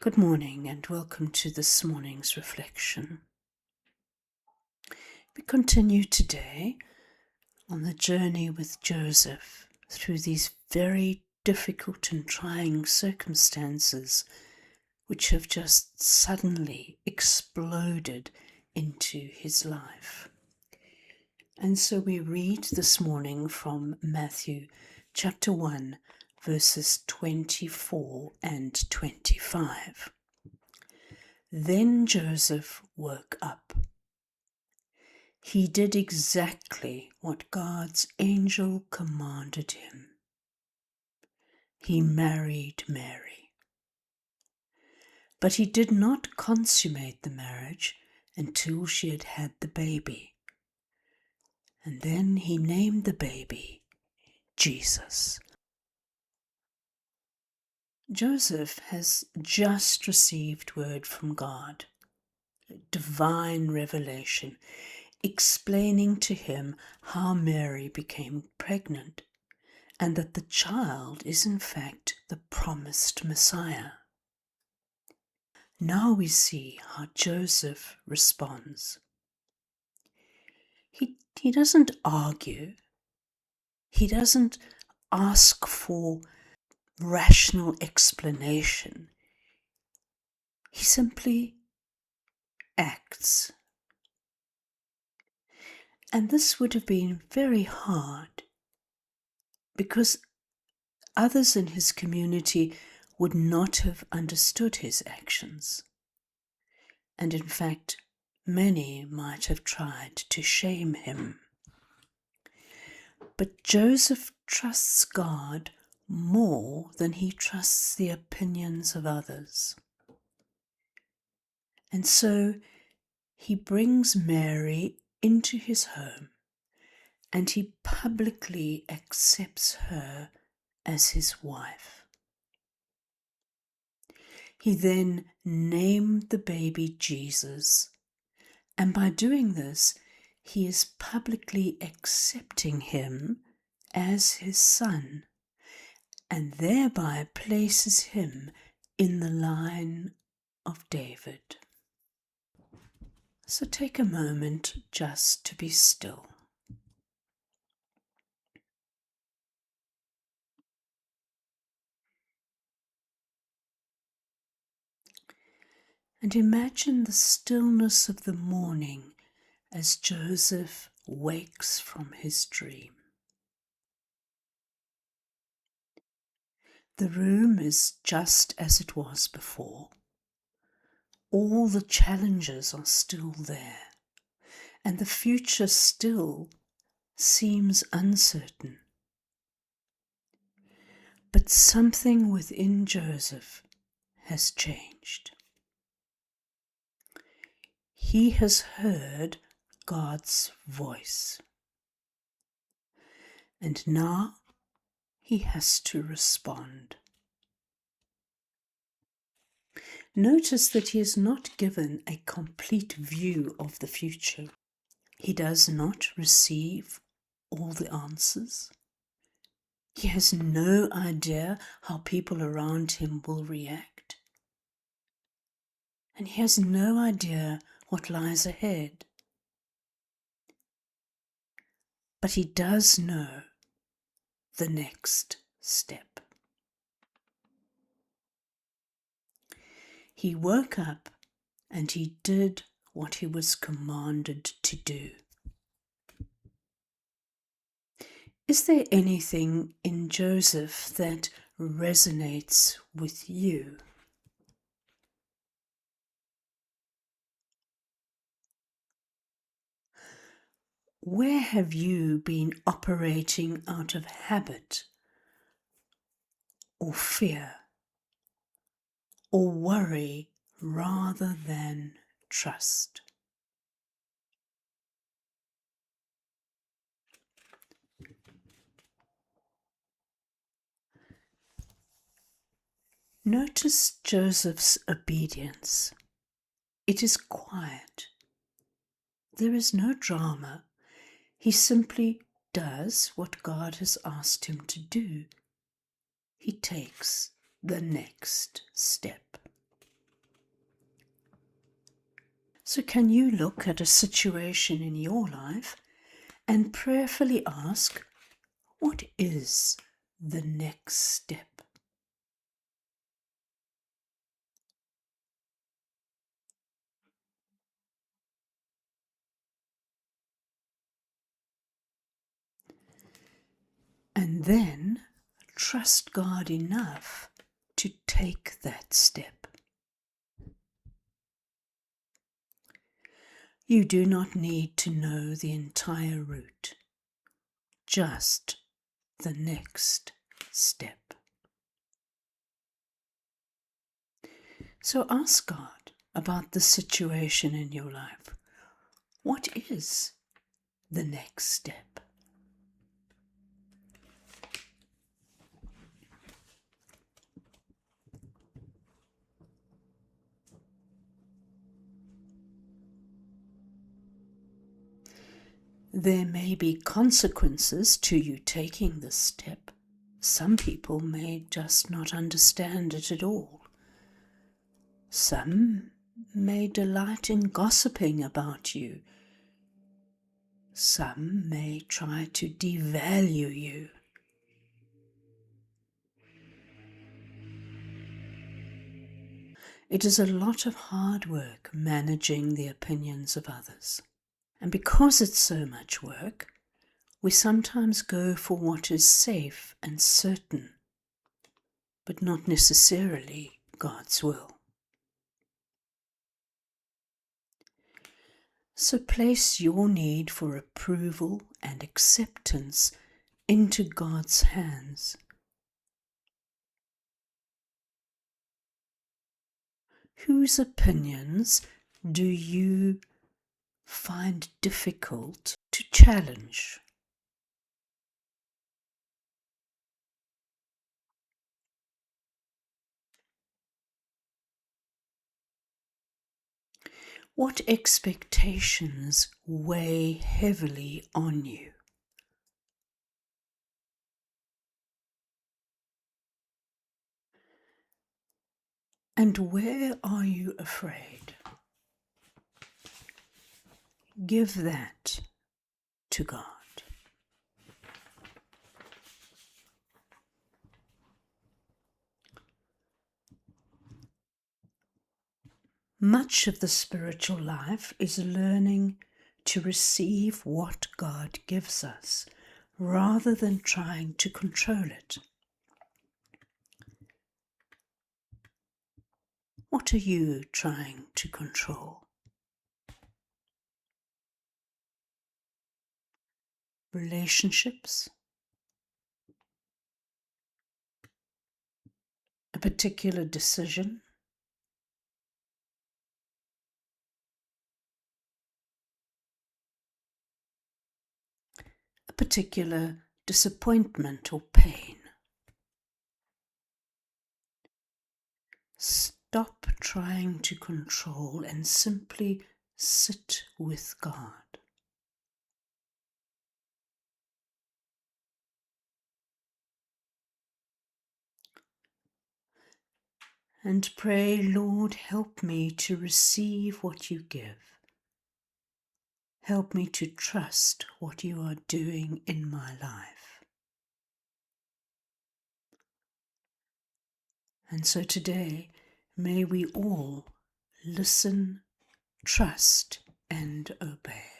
Good morning and welcome to this morning's reflection. We continue today on the journey with Joseph through these very difficult and trying circumstances which have just suddenly exploded into his life. And so we read this morning from Matthew chapter 1, verses 24 and 25. Then Joseph woke up. He did exactly what God's angel commanded him. He married Mary. But he did not consummate the marriage until she had had the baby. And then he named the baby Jesus. Joseph has just received word from God, divine revelation, explaining to him how Mary became pregnant and that the child is in fact the promised Messiah. Now we see how Joseph responds. He doesn't argue. He doesn't ask for rational explanation. He simply acts. And this would have been very hard because others in his community would not have understood his actions. And in fact, many might have tried to shame him. But Joseph trusts God more than he trusts the opinions of others. And so he brings Mary into his home and he publicly accepts her as his wife. He then named the baby Jesus, and by doing this, he is publicly accepting him as his son, and thereby places him in the line of David. So take a moment just to be still. And imagine the stillness of the morning as Joseph wakes from his dream. The room is just as it was before. All the challenges are still there, and the future still seems uncertain. But something within Joseph has changed. He has heard God's voice, and now he has to respond. Notice that he is not given a complete view of the future. He does not receive all the answers. He has no idea how people around him will react. And he has no idea what lies ahead. But he does know the next step. He woke up and he did what he was commanded to do. Is there anything in Joseph that resonates with you? Where have you been operating out of habit or fear or worry rather than trust? Notice Joseph's obedience. It is quiet. There is no drama. He simply does what God has asked him to do. He takes the next step. So can you look at a situation in your life and prayerfully ask, what is the next step? And then trust God enough to take that step. You do not need to know the entire route, just the next step. So ask God about the situation in your life. What is the next step? There may be consequences to you taking this step. Some people may just not understand it at all. Some may delight in gossiping about you. Some may try to devalue you. It is a lot of hard work managing the opinions of others. And because it's so much work, we sometimes go for what is safe and certain, but not necessarily God's will. So place your need for approval and acceptance into God's hands. Whose opinions do you find difficult to challenge? What expectations weigh heavily on you? And where are you afraid? Give that to God. Much of the spiritual life is learning to receive what God gives us, rather than trying to control it. What are you trying to control? Relationships? A particular decision? A particular disappointment or pain? Stop trying to control and simply sit with God. And pray, Lord, help me to receive what you give. Help me to trust what you are doing in my life. And so today, may we all listen, trust, and obey.